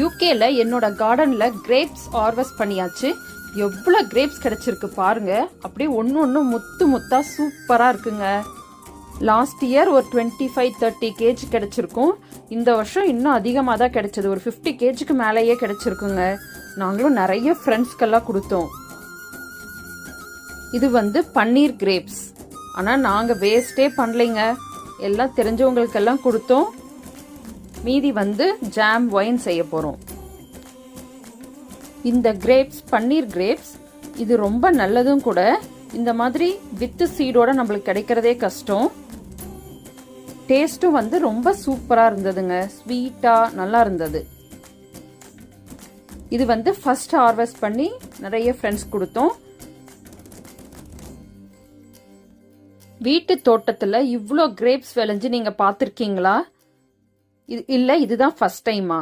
யூகேல என்னோட கார்டன்ல கிரேப்ஸ் ஹார்வெஸ்ட் பண்ணியாச்சு. எவ்வளவு கிரேப்ஸ் கிடைச்சிருக்கு பாருங்க. அப்படியே ஒன்னு ஒன்னு முத்து முத்தா சூப்பரா இருக்குங்க. லாஸ்ட் இயர் ஒரு 25-30 கேஜி கிடைச்சிருக்கும். இந்த வருஷம் இன்னும் அதிகமாக தான் கிடைச்சது. ஒரு 50 கேஜிக்கு மேலேயே கிடைச்சிருக்குங்க. நாங்களும் நிறைய ஃப்ரெண்ட்ஸ்க்கெல்லாம் கொடுத்தோம். இது பன்னீர் கிரேப்ஸ். ஆனால் நாங்கள் வேஸ்டே பண்ணலைங்க. எல்லாம் தெரிஞ்சவங்களுக்கெல்லாம் கொடுத்தோம். மீதி ஜாம் ஒயின் செய்ய போகிறோம். இந்த கிரேப்ஸ் பன்னீர் கிரேப்ஸ் இது ரொம்ப நல்லதும் கூட. இந்த மாதிரி வித்து சீடோட நம்மளுக்கு கிடைக்கிறதே கஷ்டம். டேஸ்ட்டும் ரொம்ப சூப்பரா இருந்ததுங்க. ஸ்வீட்டா நல்லா இருந்தது. இது ஃபர்ஸ்ட் ஹார்வெஸ்ட் பண்ணி நிறைய ஃப்ரெண்ட்ஸ் கொடுத்தோம். வீட்டு தோட்டத்துல இவ்ளோ கிரேப்ஸ் விளைஞ்சு நீங்க பாத்திருக்கீங்களா? இல்ல இதுதான் ஃபர்ஸ்ட் டைமா?